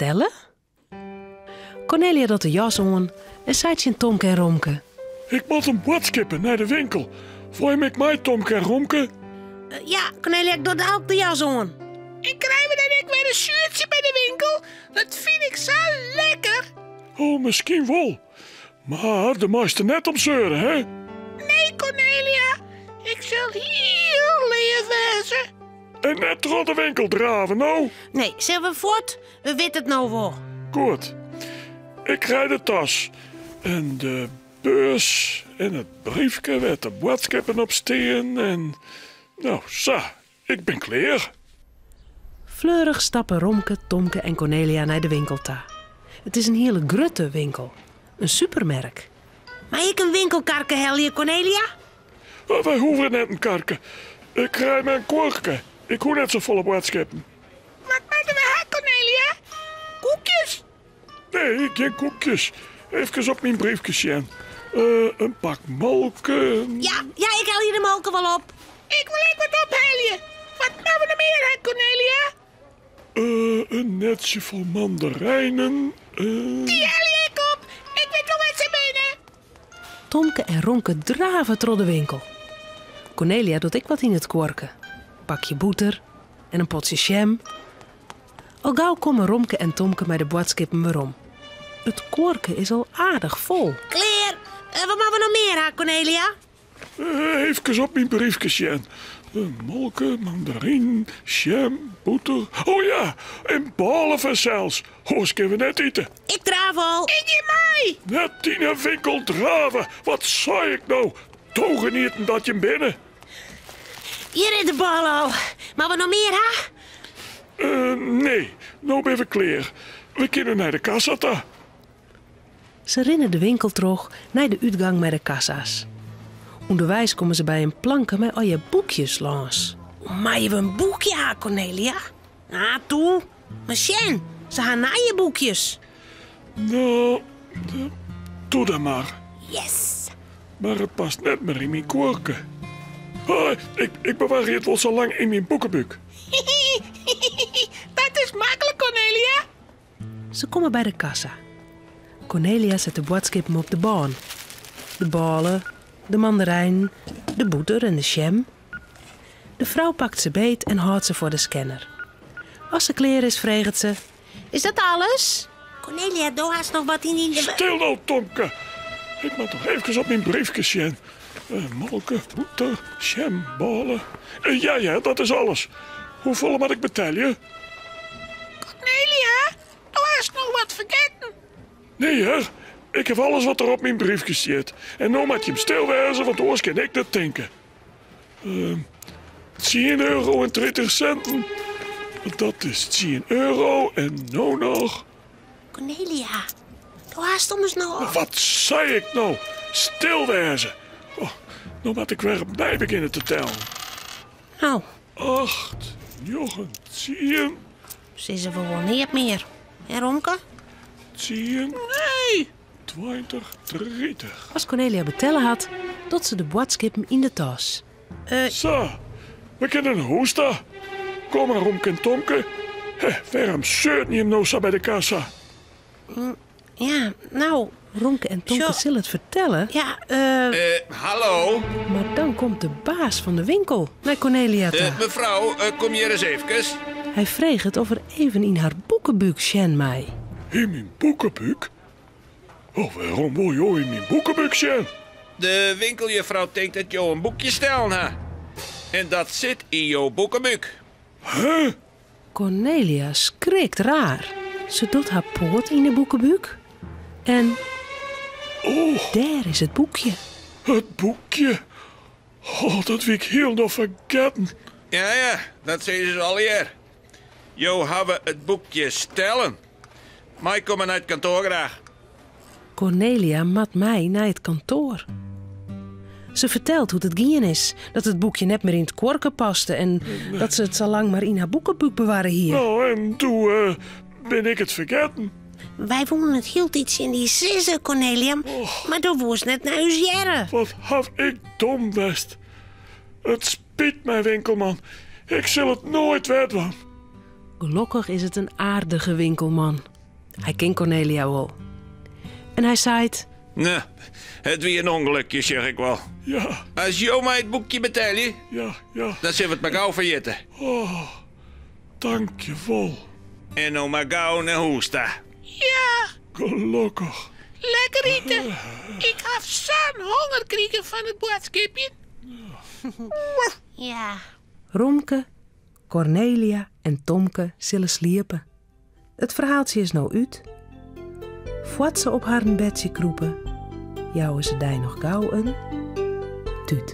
vertellen? Cornelia doet de jas aan en zei in Tomke en Romke. Ik moet een boodschap naar de winkel. Voor je mij Tomke en Romke? Ja, Cornelia, ik doe ook de jas aan. En krijgen we dan ook weer een zuurtje bij de winkel? Dat vind ik zo lekker. Oh, misschien wel. Maar de meeste net om zeuren, hè? Nee, Cornelia. Ik zal heel leer wezen. En net door de winkel draven, nou. Nee, zullen we voort? We weten het nou wel. Goed. Ik krijg de tas. En de beurs. En het briefje met de boodschappen op steen. En... Nou, zo. Ik ben klaar. Fleurig stappen Romke, Tomke en Cornelia naar de winkel toe. Het is een hele grote winkel. Een supermerk. Maar ik een winkelkarke helje, Cornelia? Wij hoeven net een karken. Ik krijg mijn korken. Ik hoef net zo volle boodschappen. Wat moeten we hebben, Cornelia? Koekjes? Nee, geen koekjes. Even op mijn briefje zien. Een pak molken. Ja, ik haal hier de molken wel op. Ik wil ook wat ophalen. Wat moeten we nog meer hebben, Cornelia? Een netje vol mandarijnen. Die haal ik op. Ik weet wel wat ze menen. Tomke en Romke draven door de winkel. Cornelia doet ik wat in het kwarken. Pakje boter en een potje jam. Al gauw komen Romke en Tomke met de boodschappen weer om. Het kwarken is al aardig vol. Kleer, wat moeten we nog meer hebben, Cornelia? Even op mijn briefje zien. Molken, mandarijn, jam, boter. Oh ja, en ballen zelfs. Hoors kunnen we net eten. Ik draaf al. Ik in mij. Net in een winkel draven. Wat zei ik nou? Togen niet dat je binnen. Hier is de bal al. Maar we nog meer, hè? Nee, nou ben we klaar. We kunnen naar de kassa ta. Ze rennen de winkel terug naar de uitgang met de kassa's. Onderwijs komen ze bij een planken met al je boekjes langs. Maar je een boekje, ha, Cornelia? Ah, toe. Maar Sjen, ze gaan naar je boekjes. Nou, doe dat maar. Yes. Maar het past net meer in mijn korken. Ik bewaar het wel zo lang in mijn boekenbuk. Dat is makkelijk, Cornelia. Ze komen bij de kassa. Cornelia zet de boodschappen op de baan. De ballen, de mandarijn, de boter en de jam. De vrouw pakt ze beet en houdt ze voor de scanner. Als ze klaar is, vraagt ze... Is dat alles? Cornelia, doe haast nog wat in die... Stil nou, Tomke. Ik moet toch even op mijn briefje zien. Molken, boter, jam, ballen. Ja, dat is alles. Hoeveel moet ik betalen? Cornelia, doe haast nog wat vergeten. Nee, hè? Ik heb alles wat er op mijn briefje staat. En nou moet je hem stilwijzen, want anders kan ik dat denken. 10 euro en 20 centen. Dat is 10 euro en nou nog... Cornelia, doe haast om eens nog... Wat zei ik nou? Stilwijzen. Oh, nou moet ik weer bij beginnen te tellen. Nou, 8, 9, 10, ze is er wel niet meer. Hè, Romke? 10, Nee. 20, 30. Als Cornelia betellen had, doet ze de boodschappen in de tas. Zo, we kunnen een hoesta. Kom maar, Romke en Tomke. Waarom zeurt niet hem nou zo bij de kassa? Ja, nou, Romke en Tomke zullen het vertellen. Ja, Hallo? maar dan komt de baas van de winkel naar Cornelia toe. Mevrouw, kom hier eens even. Hij vreeg het of er even in haar boekenbuk Sjen mij. In mijn boekenbuk? Oh, waarom wil je in mijn boekenbuk zijn? De winkeljuffrouw denkt dat je een boekje stellen ha. En dat zit in jouw boekenbuk. Huh? Cornelia schrikt raar. Ze doet haar poot in de boekenbuk. En Oh, daar is het boekje. het boekje. Oh, dat wil ik heel nog vergeten. Ja, dat zeggen ze al hier. Jo, hebben het boekje stellen. Maar komen uit het kantoor graag. Cornelia mat mij naar het kantoor. Ze vertelt hoe het gaan is. Dat het boekje net meer in het korken paste. En dat ze het zo lang maar in haar boekenbuk bewaren hier. Nou, en toen ben ik het vergeten. Wij vonden het hield iets in die sissen, Cornelia. Maar dat was net naar uw jaren. Wat had ik dom best. Het spijt mij, winkelman. Ik zal het nooit weten. Gelukkig is het een aardige winkelman. Hij kent Cornelia wel. En hij zei: Nou, het weer een ongelukje, zeg ik wel. Ja, Als jou mij het boekje betaalt, ja, dan zullen we het maar gauw vergeten. dank je wel. En nou maar gauw naar Hoesta. Ja, Gelukkig. lekker eten. Ik heb zo'n honger gekregen van het boodschapje. Ja. Romke, Cornelia en Tomke zullen sliepen. Het verhaaltje is nou uit. Voordat ze op haar bedje kroepen, jouwen ze daar nog gauw een tuut.